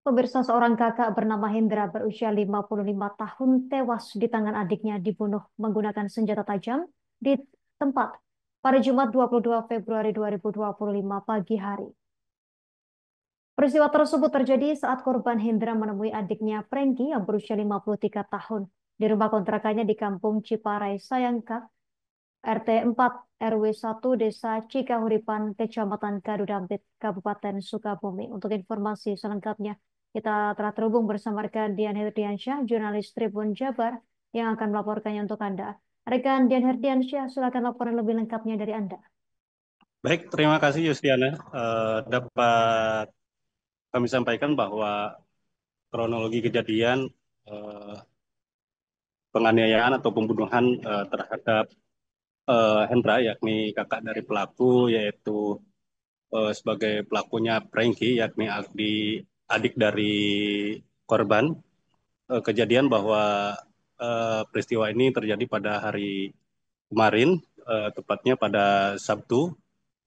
Pemirsa, seorang kakak bernama Hendra berusia 55 tahun tewas di tangan adiknya dibunuh menggunakan senjata tajam di tempat pada Jumat 22 Februari 2025 pagi hari. Peristiwa tersebut terjadi saat korban Hendra menemui adiknya Prengki yang berusia 53 tahun di rumah kontrakannya di Kampung Ciparai Sayangka, RT 4 RW 1 Desa Cikahuripan, Kecamatan Kadudampit, Kabupaten Sukabumi. Untuk informasi selengkapnya, kita telah terhubung bersama rekan Dian Herdiansyah, jurnalis Tribun Jabar, yang akan melaporkannya untuk Anda. Rekan Dian Herdiansyah, silakan laporan lebih lengkapnya dari Anda. Baik, terima kasih Yustiana. Dapat kami sampaikan bahwa kronologi kejadian eh, penganiayaan atau pembunuhan terhadap Hendra, yakni kakak dari pelaku, yaitu sebagai pelakunya Prengki, yakni adik dari korban. Kejadian bahwa peristiwa ini terjadi pada hari kemarin, tepatnya pada Sabtu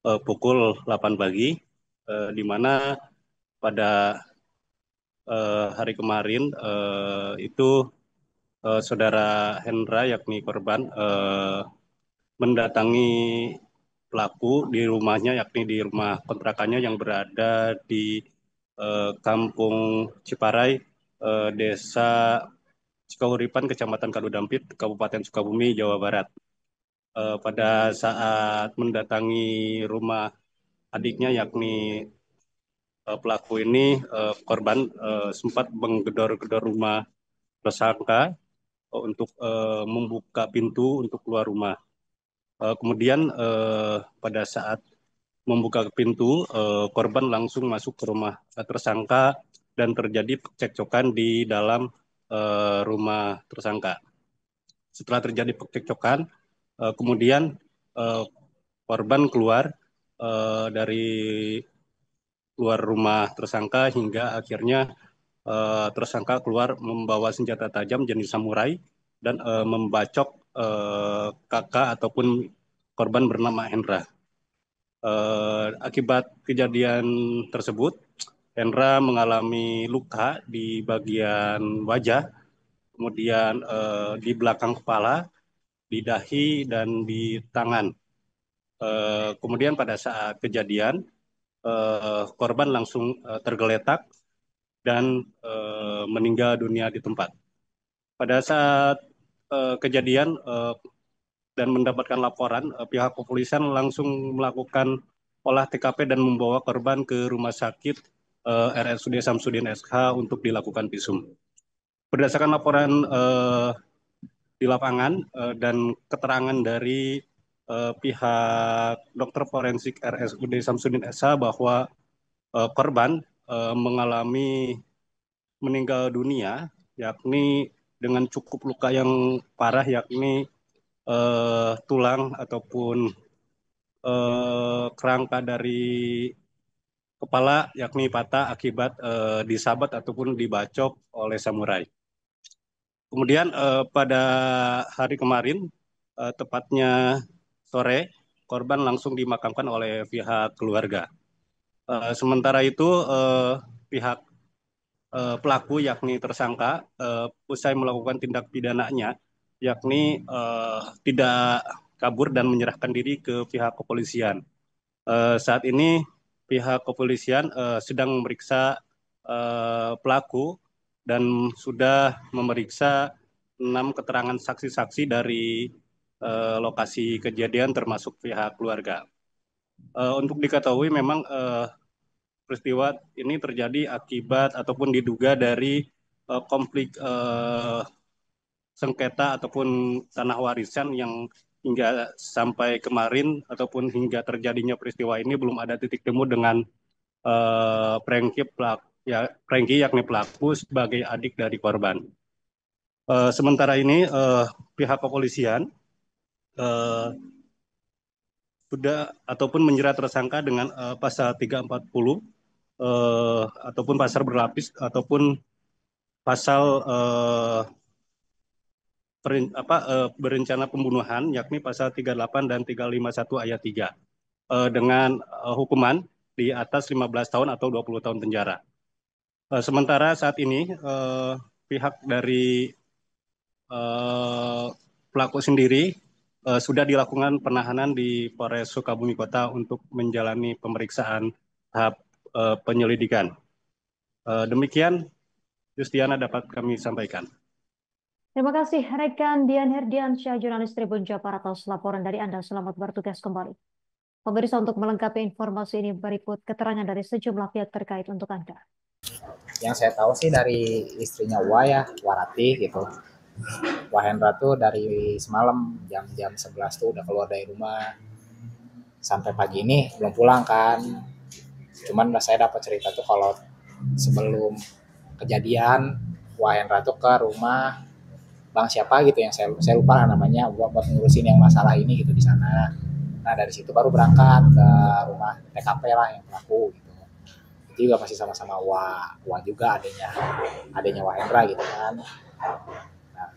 pukul 8 pagi, di mana pada hari kemarin itu saudara Hendra yakni korban mendatangi pelaku di rumahnya yakni di rumah kontrakannya yang berada di Kampung Ciparai, Desa Cikahuripan, Kecamatan Kadudampit, Kabupaten Sukabumi, Jawa Barat. Pada saat mendatangi rumah adiknya yakni pelaku ini, korban sempat menggedor-gedor rumah tersangka untuk membuka pintu untuk keluar rumah. Kemudian pada saat membuka pintu, korban langsung masuk ke rumah tersangka dan terjadi cekcokan di dalam rumah tersangka. Setelah terjadi cekcokan, kemudian eh, korban keluar dari luar rumah tersangka hingga akhirnya tersangka keluar membawa senjata tajam jenis samurai dan membacok kakak ataupun korban bernama Hendra. Akibat kejadian tersebut, Hendra mengalami luka di bagian wajah, kemudian di belakang kepala, di dahi, dan di tangan. Kemudian pada saat kejadian, korban langsung tergeletak dan meninggal dunia di tempat. Pada saat kejadian dan mendapatkan laporan, pihak kepolisian langsung melakukan olah TKP dan membawa korban ke rumah sakit RSUD Samsudin SH untuk dilakukan visum. Berdasarkan laporan di lapangan dan keterangan dari pihak dokter forensik RSUD Samsudin SH bahwa korban mengalami meninggal dunia, yakni dengan cukup luka yang parah, yakni tulang ataupun kerangka dari kepala yakni patah akibat disabat ataupun dibacok oleh samurai. Kemudian pada hari kemarin, tepatnya sore, korban langsung dimakamkan oleh pihak keluarga. Sementara itu pihak pelaku yakni tersangka usai melakukan tindak pidananya yakni tidak kabur dan menyerahkan diri ke pihak kepolisian. Saat ini pihak kepolisian sedang memeriksa pelaku dan sudah memeriksa 6 keterangan saksi-saksi dari lokasi kejadian termasuk pihak keluarga. Untuk diketahui memang peristiwa ini terjadi akibat ataupun diduga dari konflik sengketa ataupun tanah warisan yang hingga sampai kemarin ataupun hingga terjadinya peristiwa ini belum ada titik temu dengan Prengki pelaku, ya Prengki yakni pelaku sebagai adik dari korban. Sementara ini pihak kepolisian uh, sudah ataupun menjerat tersangka dengan pasal 340 ataupun pasal berlapis ataupun pasal berencana pembunuhan yakni pasal 38 dan 351 ayat 3 dengan hukuman di atas 15 tahun atau 20 tahun penjara. Sementara saat ini pihak dari pelaku sendiri sudah dilakukan penahanan di Polres Sukabumi Kota untuk menjalani pemeriksaan tahap penyelidikan. Demikian Justiana dapat kami sampaikan. Terima kasih rekan Dian Herdiansyah, jurnalis Tribun Jawa Barat, atas laporan dari Anda. Selamat bertugas kembali. Pemirsa, untuk melengkapi informasi ini berikut keterangan dari sejumlah pihak terkait untuk Anda. Yang saya tahu sih dari istrinya Wah ya, Warati gitu. Wahendra tuh dari semalam jam 11 tuh udah keluar dari rumah. Sampai pagi ini belum pulang kan. Cuman saya dapat cerita tuh kalau sebelum kejadian Wahendra tuh ke rumah Bang siapa gitu yang saya lupa namanya buat ngurusin yang masalah ini gitu di sana. Nah dari situ baru berangkat ke rumah TKP lah yang pelaku gitu. Itu juga masih sama-sama Wah juga adanya Wahendra gitu kan. Nah,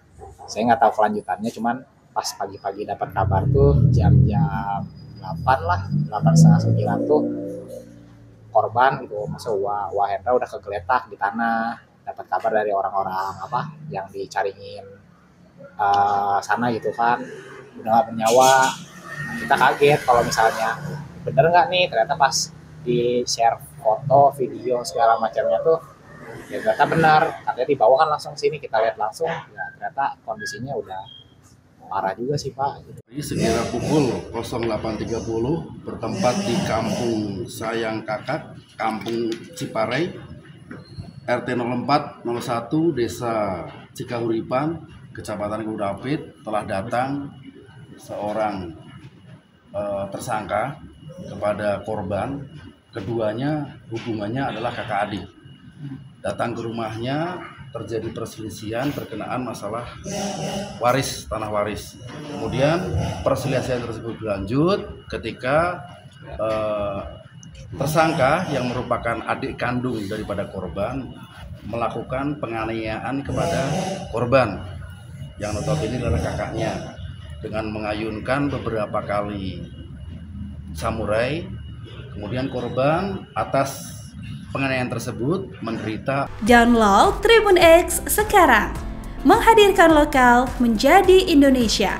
saya nggak tahu kelanjutannya, cuman pas pagi-pagi dapat kabar tuh jam-jam 8 lah, 8:30 tuh korban gitu, maksudnya Wahendra udah kegeletak di tanah, dapat kabar dari orang-orang yang dicariin sana gitu kan, udah nggak bernyawa. Kita kaget kalau misalnya bener nggak nih, ternyata pas di share foto, video segala macamnya tuh ya ternyata benar, katanya dibawa kan langsung sini, kita lihat langsung, ya ternyata kondisinya udah parah juga sih Pak. Gitu. Sekira pukul 08.30 bertempat di Kampung Sayang Kakak, Kampung Ciparai, RT 04 01 Desa Cikahuripan, Kecamatan Gudapit, telah datang seorang tersangka kepada korban. Keduanya hubungannya adalah kakak adik. Datang ke rumahnya, terjadi perselisihan berkenaan masalah waris, tanah waris. Kemudian perselisihan tersebut berlanjut ketika tersangka yang merupakan adik kandung daripada korban melakukan penganiayaan kepada korban yang notabene adalah kakaknya dengan mengayunkan beberapa kali samurai. Kemudian korban atas penganiayaan tersebut menderita. Download Tribun X sekarang, menghadirkan lokal menjadi Indonesia.